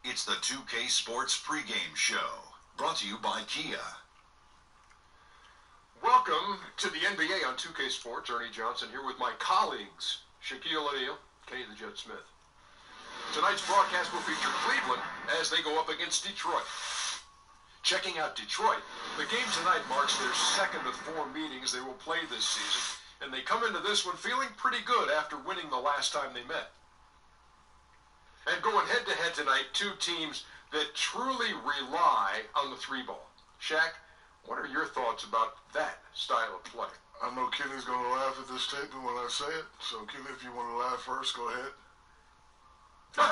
It's the 2K Sports pregame show, brought to you by Kia. Welcome to the NBA on 2K Sports. Ernie Johnson here with my colleagues, Shaquille O'Neal, Kenny the Jet Smith. Tonight's broadcast will feature Cleveland as they go up against Detroit. Checking out Detroit, the game tonight marks their second of 4 meetings they will play this season, and they come into this one feeling pretty good after winning the last time they met. And going head-to-head tonight, two teams that truly rely on the 3-ball. Shaq, what are your thoughts about that style of play? I know Kenny's going to laugh at this statement when I say it, so Kenny, if you want to laugh first, go ahead. All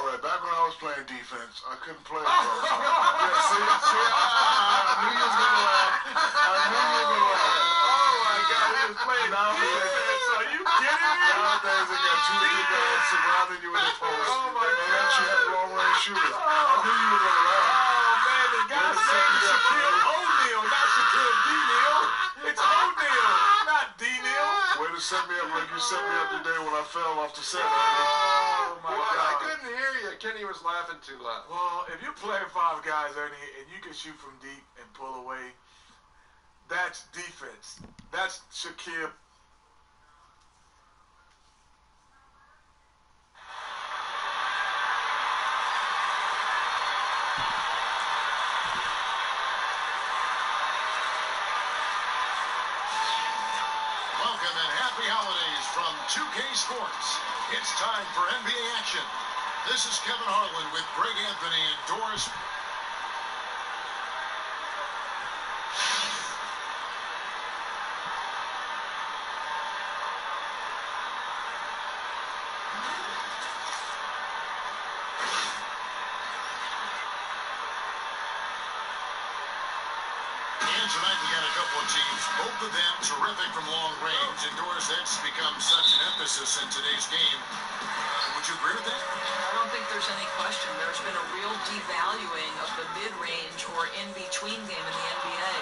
right, back when I was playing defense, I couldn't play across. Yeah, see, I knew you was going to laugh. I knew you were going to laugh. Oh, my God, he was playing defense. Are you kidding me? Nowadays, they got 2 big guys surrounding you in the post. Oh, my God. And you have long-range shooters. I knew you were going to laugh. The guy said Shaquille O'Neal, not Shaquille D-Neal. It's O'Neal, not D-Neal. Way to set me up like you set me up today when I fell off the set. Oh, my God. I God. couldn't hear you. Kenny was laughing too loud. Well, if you play 5 guys, Ernie, and you can shoot from deep and pull away, that's defense. That's Shaquille. Welcome and happy holidays from 2K Sports. It's time for NBA action. This is Kevin Harlan with Greg Anthony and Doris. And tonight we got a couple of teams, both of them terrific from long range. And Doris, that's become such an emphasis in today's game. Would you agree with that? I don't think there's any question. There's been a real devaluing of the mid-range or in-between game in the NBA.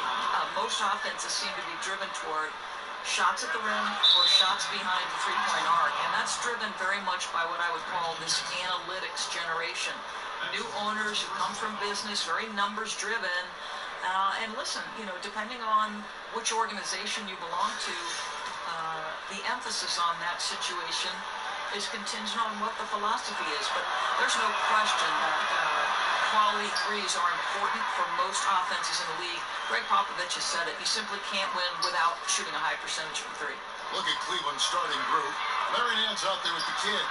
Most offenses seem to be driven toward shots at the rim or shots behind the three-point arc, and that's driven very much by what I would call this analytics generation. New owners who come from business, very numbers-driven. And listen, depending on which organization you belong to, the emphasis on that situation is contingent on what the philosophy is. But there's no question that quality threes are important for most offenses in the league. Greg Popovich has said it. You simply can't win without shooting a high percentage from 3. Look at Cleveland's starting group. Larry Nance out there with the kid.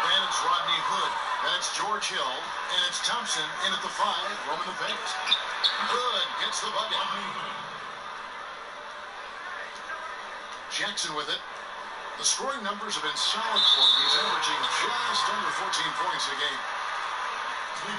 Then it's Rodney Hood. Then it's George Hill. And it's Thompson in at the 5, roaming the paint. Hood gets the bucket. Jackson with it. The scoring numbers have been solid for him. He's averaging just under 14 points a game.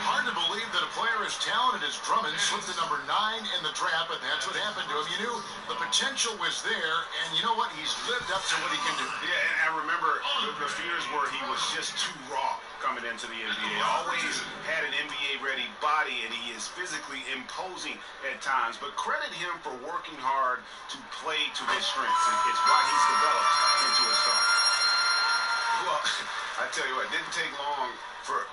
Hard to believe that a player as talented as Drummond slipped to number 9 in the draft, but that's what happened to him. You knew the potential was there, and you know what? He's lived up to what he can do. Yeah, and I remember the fears where he was just too raw coming into the NBA. Always had an NBA-ready body, and he is physically imposing at times. But credit him for working hard to play to his strengths, and it's why he's developed into a star. Well, I tell you what, it didn't take long for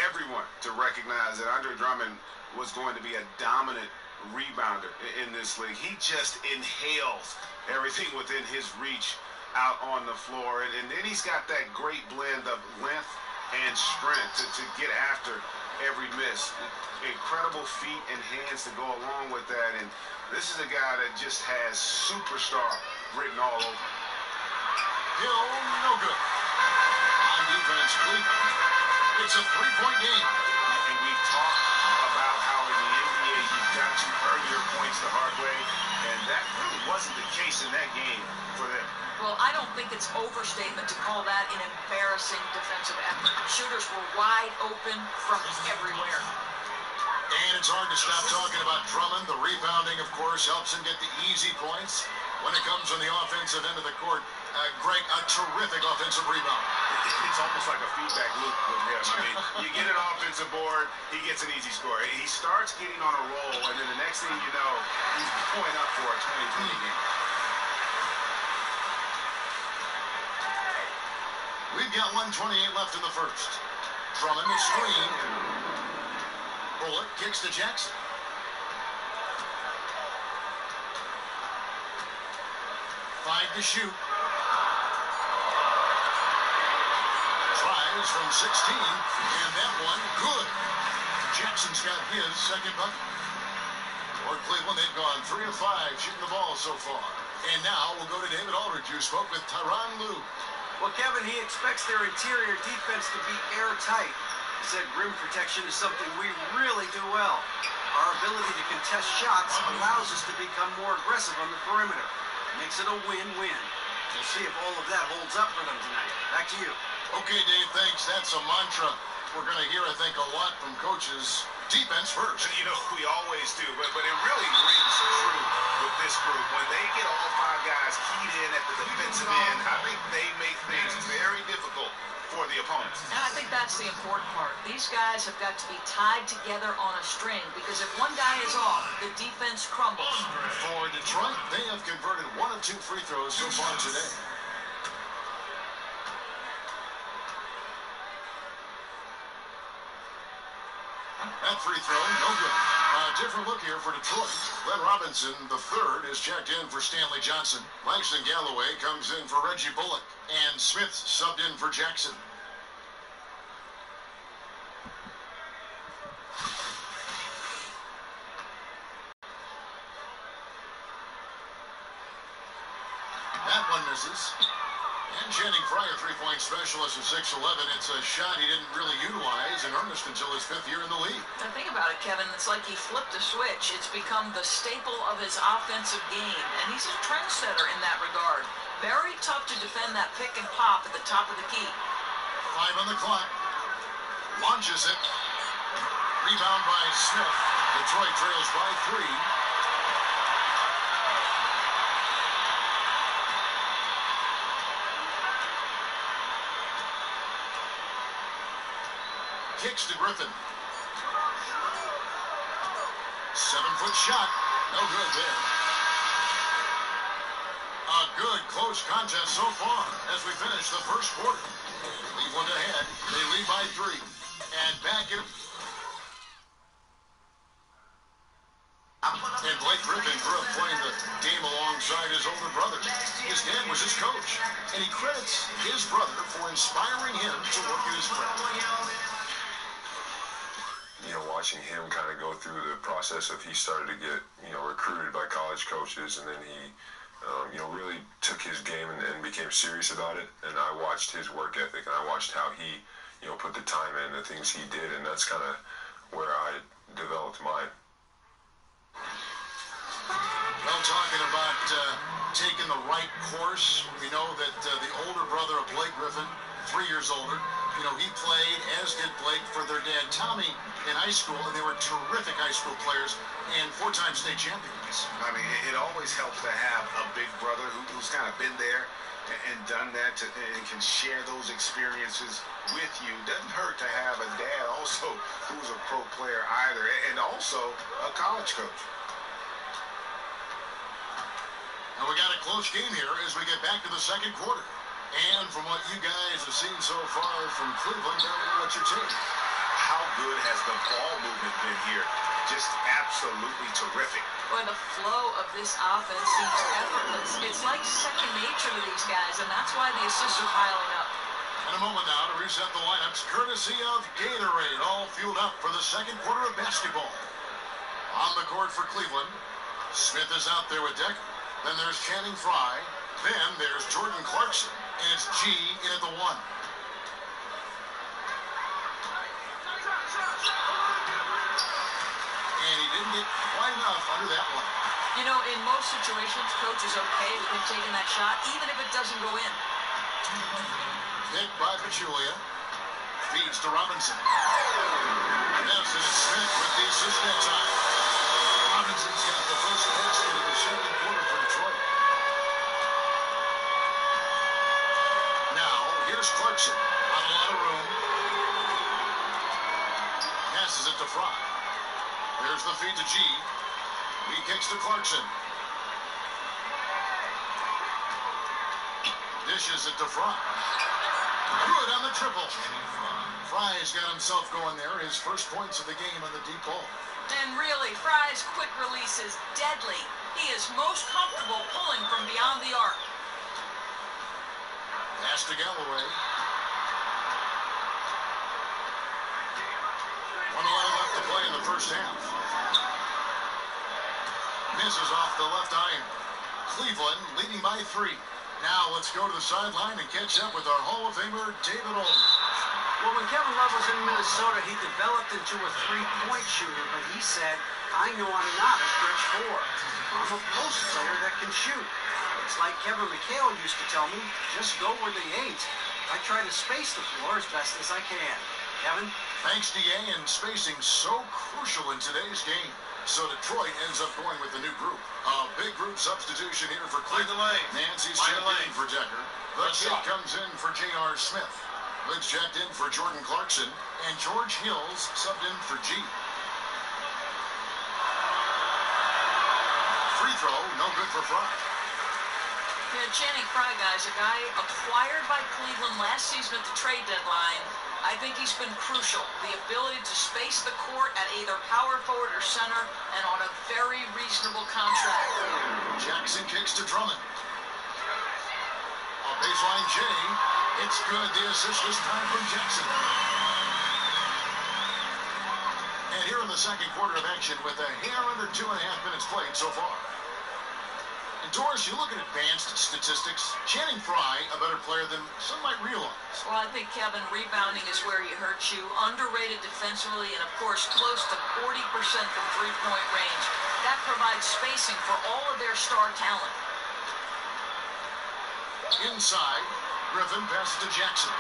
everyone to recognize that Andre Drummond was going to be a dominant rebounder in this league. He just inhales everything within his reach out on the floor. And then he's got that great blend of length and strength to get after every miss. Incredible feet and hands to go along with that. And this is a guy that just has superstar written all over him. Hill, no good. On defense, Cleveland. It's a 3-point game. And we've talked about how in the NBA you've got to earn your points the hard way, and that really wasn't the case in that game for them. Well, I don't think it's overstatement to call that an embarrassing defensive effort. Shooters were wide open from everywhere. And it's hard to stop talking about Drummond. The rebounding, of course, helps him get the easy points. When it comes on the offensive end of the court, Greg, a terrific offensive rebound. It's almost like a feedback loop with him. I mean, you get an offensive board, he gets an easy score. He starts getting on a roll, and then the next thing you know, he's going up for a 20-20 game. We've got 1:28 left in the first. Drummond the screen. Bullock kicks to Jackson. Five to shoot. Tries from 16, and that one good. Jackson's got his second bucket. For Cleveland, they've gone 3 of 5 shooting the ball so far. And now we'll go to David Aldridge, who spoke with Tyronn Lue. Well, Kevin, he expects their interior defense to be airtight. He said rim protection is something we really do well. Our ability to contest shots allows us to become more aggressive on the perimeter. Makes it a win-win. We'll see if all of that holds up for them tonight. Back to you. Okay, Dave, thanks. That's a mantra we're going to hear, I think, a lot from coaches. Defense first. You know, we always do, but it really rings true with this group. When they get all 5 guys keyed in at the defensive end, I think they make things very difficult for the opponents. And I think that's the important part. These guys have got to be tied together on a string, because if one guy is off, the defense crumbles. For Detroit, they have converted 1 of 2 free throws so far today. That free throw, no good. A different look here for Detroit. Glenn Robinson, the third, is checked in for Stanley Johnson. Langston Galloway comes in for Reggie Bullock. And Smith subbed in for Jackson. That one misses. And Channing Frye, a three-point specialist of 6'11". It's a shot he didn't really utilize in earnest until his 5th year in the league. Now think about it, Kevin. It's like he flipped a switch. It's become the staple of his offensive game, and he's a trendsetter in that regard. Very tough to defend that pick and pop at the top of the key. 5 on the clock. Launches it. Rebound by Smith. Detroit trails by 3. Kicks to Griffin. 7-foot shot. No good there. A good close contest so far as we finish the first quarter. Cleveland ahead. They lead by 3. And back in. And Blake Griffin grew up playing the game alongside his older brother. His dad was his coach. And he credits his brother for inspiring him to work at his craft. You know, watching him kind of go through the process of he started to get, recruited by college coaches, and then he, really took his game and became serious about it. And I watched his work ethic, and I watched how he, put the time in, the things he did, and that's kind of where I developed mine. Well, talking about taking the right course, we know that the older brother of Blake Griffin, 3 years older, he played, as did Blake, for their dad Tommy in high school, and they were terrific high school players and 4-time state champions. I mean, it always helps to have a big brother who's kind of been there and done that and can share those experiences with you. Doesn't hurt to have a dad also who's a pro player either, and also a college coach. And we got a close game here as we get back to the second quarter. And from what you guys have seen so far from Cleveland, what's your take? How good has the ball movement been here? Just absolutely terrific. Boy, the flow of this offense seems effortless. It's like second nature to these guys, and that's why the assists are piling up. In a moment now to reset the lineups, courtesy of Gatorade, all fueled up for the second quarter of basketball. On the court for Cleveland, Smith is out there with Decker. Then there's Channing Frye. Then there's Jordan Clarkson. And it's G in at the 1. And he didn't get quite enough under that one. In most situations, coach is okay with him taking that shot, even if it doesn't go in. Picked by Pachulia. Feeds to Robinson. Yes, and it's Smith with the assist that time. Robinson's got the first basket of the second quarter for Detroit. Here's Clarkson on a lot of room. Passes it to Frye. There's the feed to G. He kicks to Clarkson. Dishes it to Frye. Good on the triple. Fry's got himself going there. His first points of the game on the deep ball. And really, Fry's quick release is deadly. He is most comfortable pulling from beyond the arc. Pass to Galloway. 1:11 left to play in the first half. Misses off the left iron. Cleveland leading by 3. Now let's go to the sideline and catch up with our Hall of Famer, David Aldridge. Well, when Kevin Love was in Minnesota, he developed into a three-point shooter, but he said, I know I'm not a stretch 4. I'm a post player that can shoot. It's like Kevin McHale used to tell me, just go where they ain't. I try to space the floor as best as I can. Kevin? Thanks, DA, and spacing so crucial in today's game. So Detroit ends up going with the new group. A big group substitution here for Cleveland. Nancy's checked in for Decker. The kid comes in for J.R. Smith. Lid's checked in for Jordan Clarkson. And George Hills subbed in for G. Free throw, no good for Fry. Yeah, Channing Frye, guys, a guy acquired by Cleveland last season at the trade deadline. I think he's been crucial. The ability to space the court at either power forward or center and on a very reasonable contract. Jackson kicks to Drummond. On baseline J. It's good. The assist this time from Jackson. And here in the second quarter of action with a hair under 2.5 minutes played so far. And Doris, you look at advanced statistics, Channing Frye, a better player than some might realize. Well, I think, Kevin, rebounding is where he hurts you. Underrated defensively and, of course, close to 40% from three-point range. That provides spacing for all of their star talent. Inside, Griffin passes to Jackson.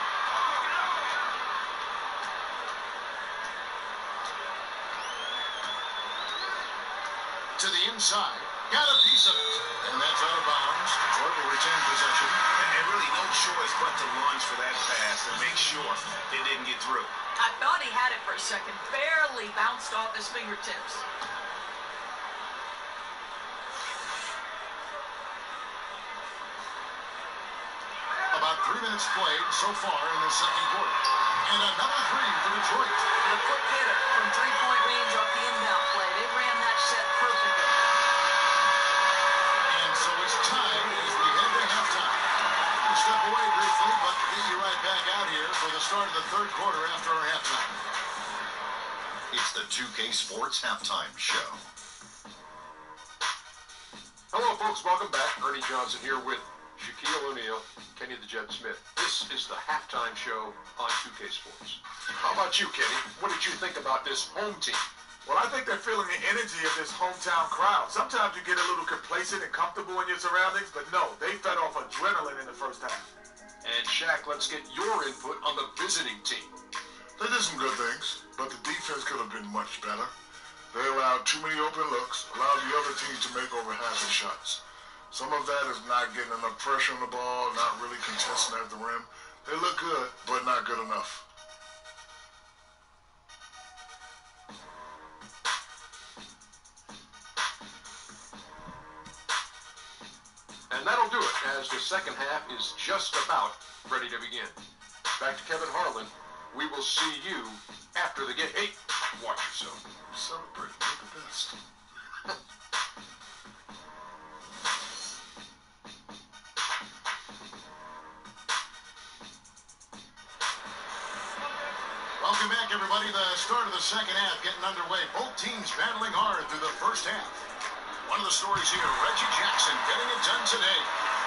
To the inside. Got a piece of it. And that's out of bounds. Detroit will retain possession. And really no choice but to lunge for that pass and make sure it didn't get through. I thought he had it for a second. Barely bounced off his fingertips. About 3 minutes played so far in the second quarter. And another 3 for Detroit. And a quick hitter from three-point range off the inbound play. They ran that set perfectly. So it's tied as we head to halftime. We'll step away briefly, but get you right back out here for the start of the third quarter after our halftime. It's the 2K Sports Halftime Show. Hello, folks. Welcome back. Ernie Johnson here with Shaquille O'Neal, Kenny the Jet Smith. This is the halftime show on 2K Sports. How about you, Kenny? What did you think about this home team? Well, I think they're feeling the energy of this hometown crowd. Sometimes you get a little complacent and comfortable in your surroundings, but no, they fed off adrenaline in the first half. And Shaq, let's get your input on the visiting team. They did some good things, but the defense could have been much better. They allowed too many open looks, allowed the other team to make over half the shots. Some of that is not getting enough pressure on the ball, not really contesting at the rim. They look good, but not good enough. And that'll do it, as the second half is just about ready to begin. Back to Kevin Harlan. We will see you after the game. Hey, watch yourself. Celebrate, make the best. Welcome back, everybody. The start of the second half getting underway. Both teams battling hard through the first half. One of the stories here, Reggie Jackson getting it done today.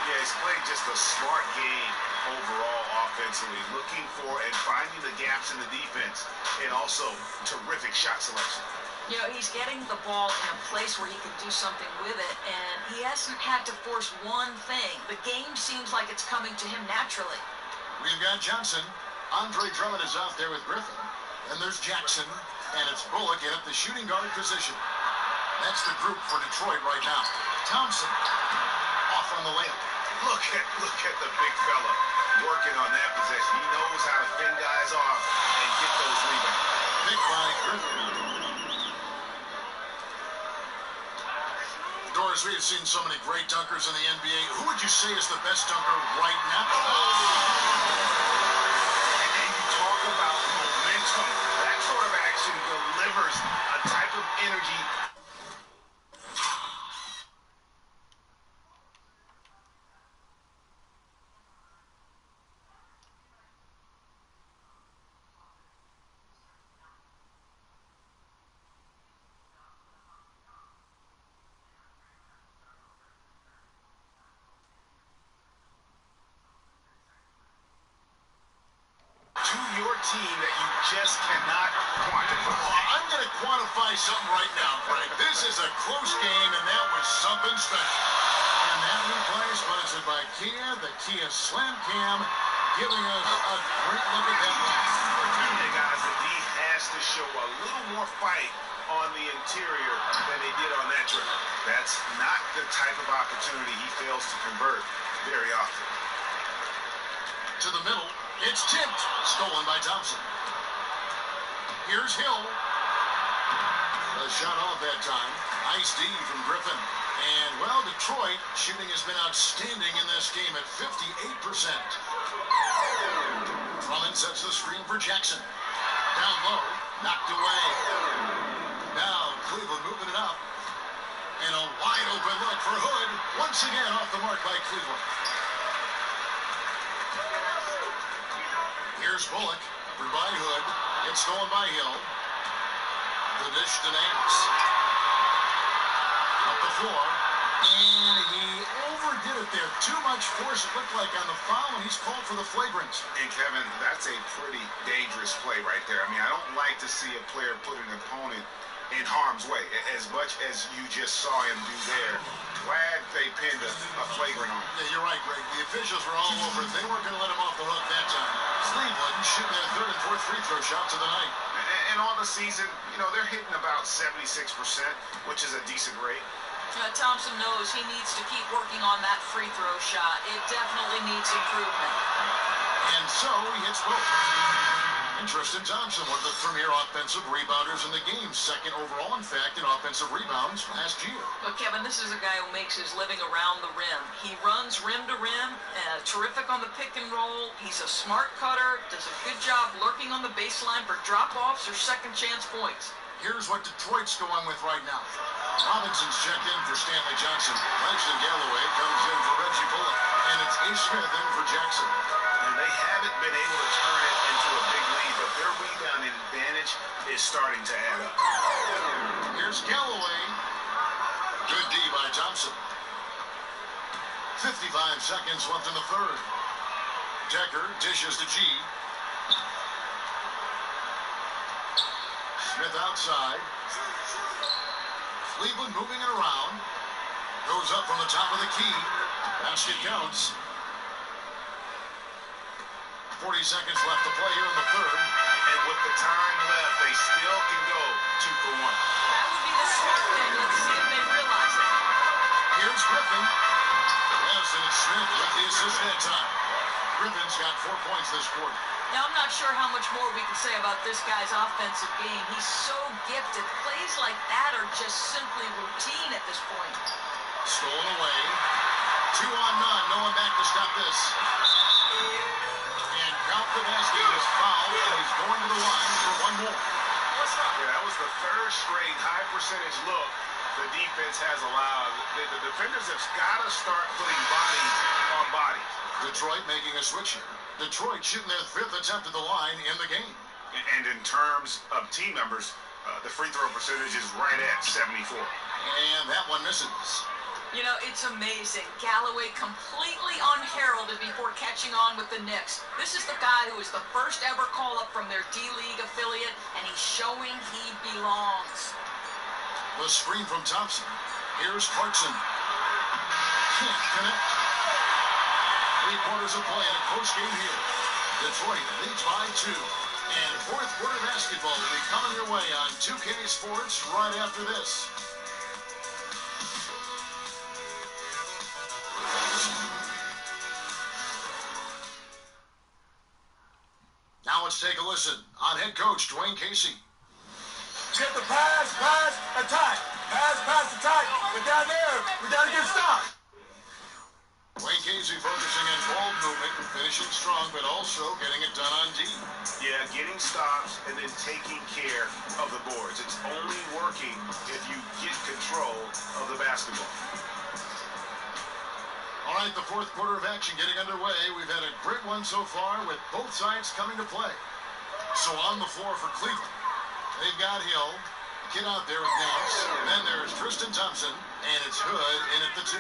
Yeah, he's played just a smart game overall offensively, looking for and finding the gaps in the defense, and also terrific shot selection. You know, he's getting the ball in a place where he can do something with it, and he hasn't had to force one thing. The game seems like it's coming to him naturally. We've got Johnson. Andre Drummond is out there with Griffin. And there's Jackson, and it's Bullock in at the shooting guard position. That's the group for Detroit right now. Thompson off on the layup. Look at the big fella working on that possession. He knows how to thin guys off and get those rebounds. Pick by Griffin. Doris, we have seen so many great dunkers in the NBA. Who would you say is the best dunker right now? And you talk about energy. Team that you just cannot quantify. I'm going to quantify something right now, Greg. This is a close game, and that was something special. And that replay sponsored by Kia, the Kia Slam Cam, giving us a great look at that one. Hey guys, the D has to show a little more fight on the interior than they did on that trip. That's not the type of opportunity he fails to convert very often. To the middle. It's tipped. Stolen by Thompson. Here's Hill. A shot off that time. Nice D from Griffin. And, well, Detroit shooting has been outstanding in this game at 58%. Drummond sets the screen for Jackson. Down low. Knocked away. Now Cleveland moving it up. And a wide open look for Hood. Once again off the mark by Cleveland. Here's Bullock, covered by Hood. It's stolen by Hill. The dish to Nance. Up the floor. And he overdid it there. Too much force, it looked like, on the foul, and he's called for the flagrant. And, Kevin, that's a pretty dangerous play right there. I mean, I don't like to see a player put an opponent in harm's way, as much as you just saw him do there. Glad they pinned a flagrant on him. Yeah, you're right, Greg. The officials were all over it. They weren't going to let him off the hook that time. Cleveland shooting their third and fourth free throw shots of the night. And all the season, you know, they're hitting about 76%, which is a decent rate. Thompson knows he needs to keep working on that free throw shot. It definitely needs improvement. And so he hits both. Tristan Thompson, one of the premier offensive rebounders in the game. Second overall, in fact, in offensive rebounds last year. But, Kevin, this is a guy who makes his living around the rim. He runs rim to rim, terrific on the pick and roll. He's a smart cutter, does a good job lurking on the baseline for drop-offs or second chance points. Here's what Detroit's going with right now. Robinson's checked in for Stanley Johnson. Langston Galloway comes in for Reggie Bullock. And it's A. Smith in for Jackson. And they haven't been able to turn it into a big lead, but their rebounding advantage is starting to add up. Here's Galloway. Good D by Thompson. 55 seconds left in the third. Decker dishes to G. Smith outside. Cleveland moving it around. Goes up from the top of the key. Basket counts. 40 seconds left to play here in the third. And with the time left, they still can go 2 for 1. That would be the smart thing. Let's see if they realize it. Here's Griffin. Yes, and it's Smith with the assist that time. Griffin's got 4 points this quarter. Now, I'm not sure how much more we can say about this guy's offensive game. He's so gifted. Plays like that are just simply routine at this point. Stolen away. 2 on none. No one back to stop this. And Count the basket is fouled, and he's going to the line for one more. Yeah, that was the third straight high percentage look the defense has allowed. The defenders have got to start putting bodies on bodies. Detroit making a switch here. Detroit shooting their 5th attempt at the line in the game. And in terms of team members, the free throw percentage is right at 74. And that one misses. You know, it's amazing. Galloway completely unheralded before catching on with the Knicks. This is the guy who was the first ever call-up from their D-League affiliate, and he's showing he belongs. The screen from Thompson. Here's Clarkson. Can't connect. 3 quarters of play in a close game here. Detroit leads by 2. And fourth quarter basketball will be coming your way on 2K Sports right after this. Now let's take a listen on head coach Dwayne Casey. Get the pass, attack. Pass, attack. We're down there. We got to get stopped. Wayne Casey focusing on ball movement, finishing strong, but also getting it done on D. Yeah, getting stops and then taking care of the boards. It's only working if you get control of the basketball. All right, the fourth quarter of action getting underway. We've had a great one so far with both sides coming to play. So on the floor for Cleveland, they've got Hill. Get out there with Nance. Then there's Tristan Thompson, and it's Hood in at the 2.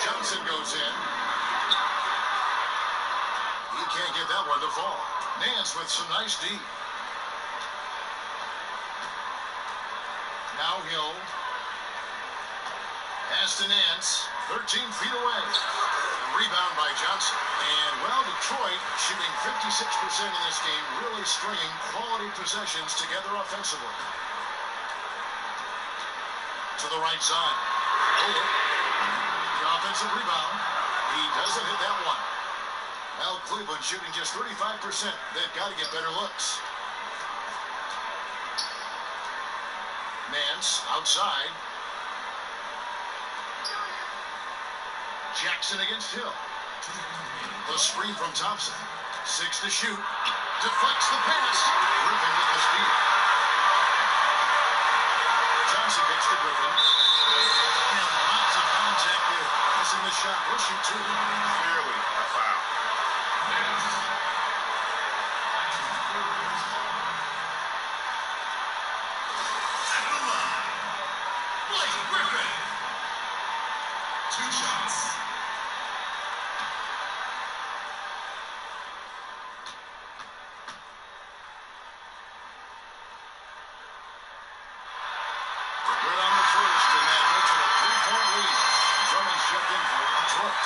Johnson goes in. He can't get that one to fall. Nance with some nice D. Now Hill. Pass to Nance. 13 feet away. A rebound by Johnson. And, well, Detroit shooting 56% in this game, really stringing quality possessions together offensively. To the right side. Over. The offensive rebound. He doesn't hit that one. Well, Cleveland shooting just 35%. They've got to get better looks. Nance outside. Jackson against Hill. The screen from Thompson. 6 to shoot. Deflects the pass. Griffin with the steal. Johnson gets to Griffin. And lots of contact there. Missing the shot. We'll shoot 2. Clearly a foul. At the line, Blake Griffin. 2 shots. Good on the first, and that makes it a 3-point lead. Drummond's checked in for Detroit.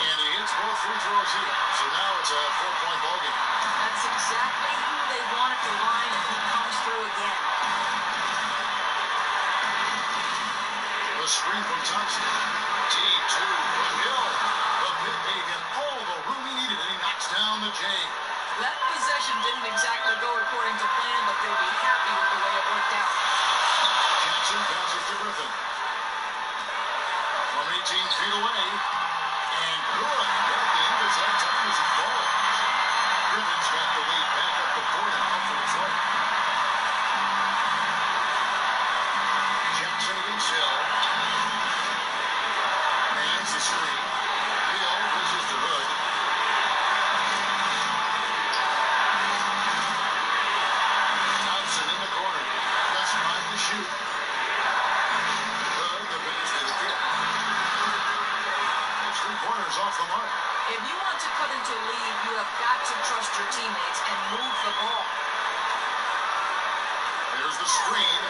And he hits both free throws here. So now it's a 4-point ballgame. That's exactly who they want at the line, and he comes through again. The screen from Thompson. D2 from Hill. The pick gave him all the room he needed, and he knocks down the J. That possession didn't exactly go according to plan, but they'll be happy with the way it worked out. Jackson passes to Griffin. From 18 feet away. And good. At the end of that time as he falls. Griffin's got the lead back up the court now for Detroit. Jackson against Hill. Hands the screen. Hill pushes to Hood. Thompson in the corner. Just 5 to shoot. Hood, the finish to the kick. 3-pointers off the mark. If you want to cut into a lead, you have got to trust your teammates and move the ball. There's the screen.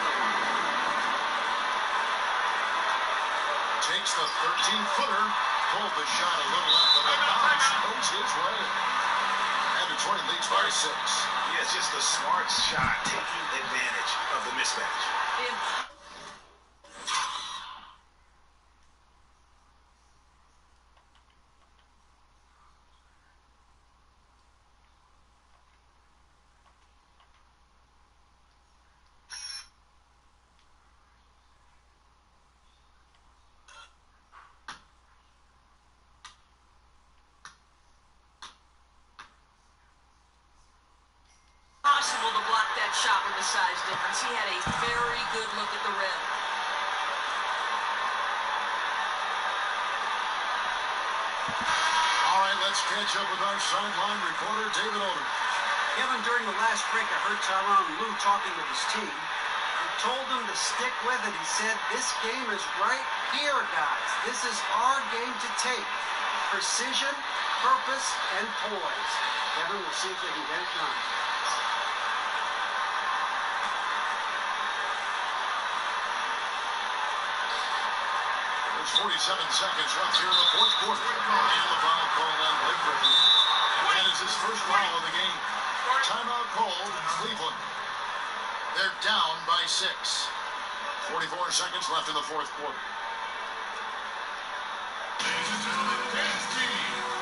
Takes the 13-footer. Pulled the shot a little left of the bounce. Goes his way. And Detroit leads by 6. Yeah, it's just a smart shot, taking advantage of the mismatch. Possible to block that shot with the size difference. He had a very good look at the rim. All right, let's catch up with our sideline reporter, David Odom. Kevin, during the last break, I heard Tyronn Lue talking with his team. He told them to stick with it. He said, this game is right here, guys. This is our game to take. Precision, purpose, and poise. Kevin, we'll see if they can get it done. There's 47 seconds left here in the fourth quarter. And the foul called on Blake Griffin. And it's his first foul of the game. Timeout called, Cleveland. They're down by 6. 44 seconds left in the fourth quarter. Ladies and gentlemen, dance team.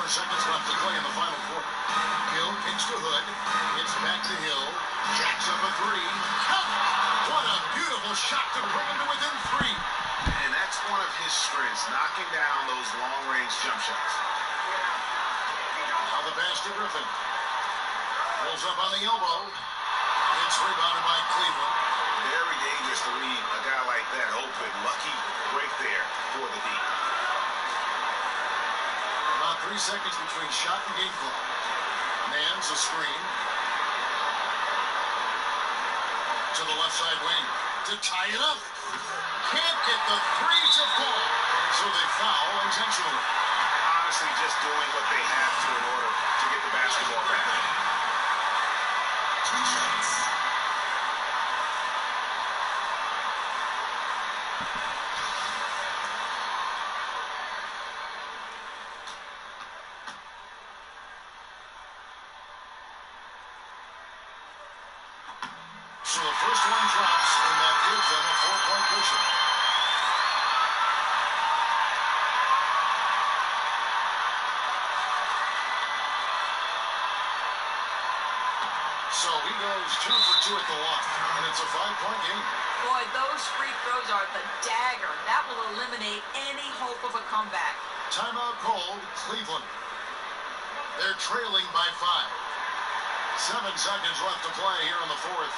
seconds left to play in the final quarter. Hill kicks to Hood. It's back to Hill. Jacks up a three. What a beautiful shot to bring him to within three. And that's one of his strengths, knocking down those long-range jump shots. Now the pass to Griffin. Rolls up on the elbow. It's rebounded by Cleveland. Very dangerous to leave a guy like that open. Lucky break there for the D. About 3 seconds between shot and game clock. Mans a screen. To the left side wing. To tie it up. Can't get the three to fall. So they foul intentionally. Honestly, just doing what they have to in order to get the basketball back. 2 shots. So the first one drops, and that gives them a 4-point cushion. So he goes 2 for 2 at the line, and it's a 5-point game. Boy, those free throws are the dagger. That will eliminate any hope of a comeback. Timeout called, Cleveland. They're trailing by 5. 7 seconds left to play here in the fourth.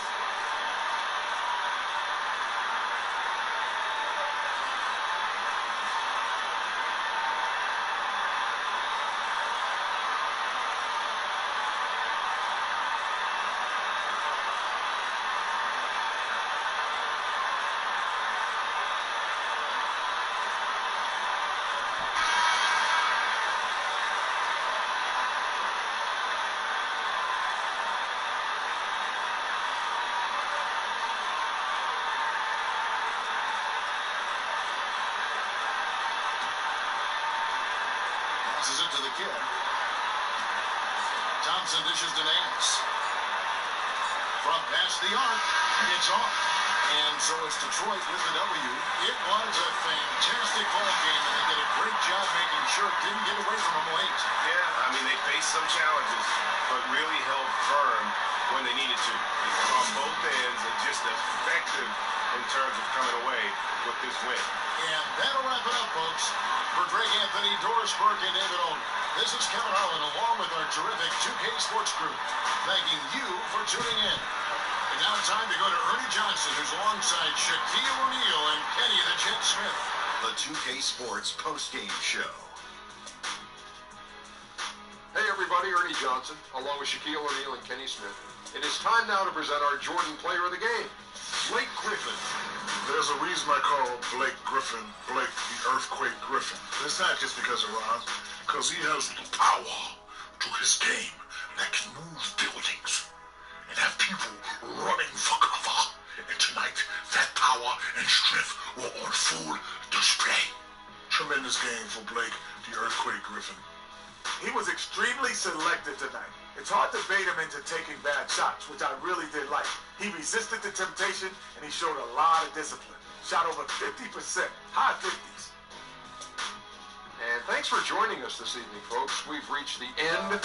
Passes it to the kid. Thompson dishes to Nance. From past the arc, it's off. And so it's Detroit with the W. It was a fantastic ball game, and they did a great job making sure it didn't get away from them late. Yeah, I mean, they faced some challenges, but really held firm when they needed to. On both ends, and just effective in terms of coming away with this win. And that'll wrap it up, folks. For Greg Anthony, Doris Burke, and David Owen, this is Kevin Harlan along with our terrific 2K Sports crew, thanking you for tuning in. And now it's time to go to Ernie Johnson, who's alongside Shaquille O'Neal and Kenny the Jet Smith. The 2K Sports postgame show. Hey everybody, Ernie Johnson, along with Shaquille O'Neal and Kenny Smith. It is time now to present our Jordan Player of the Game, Blake Griffin. There's a reason I call Blake Griffin Blake the Earthquake Griffin. It's not just because it rhymes, because he has the power to his game that can move buildings and have people running for cover. And tonight, that power and strength were on full display. Tremendous game for Blake the Earthquake Griffin. He was extremely selective tonight. It's hard to bait him into taking bad shots, which I really did like. He resisted the temptation, and he showed a lot of discipline. Shot over 50%, high 50s. And thanks for joining us this evening, folks. We've reached the end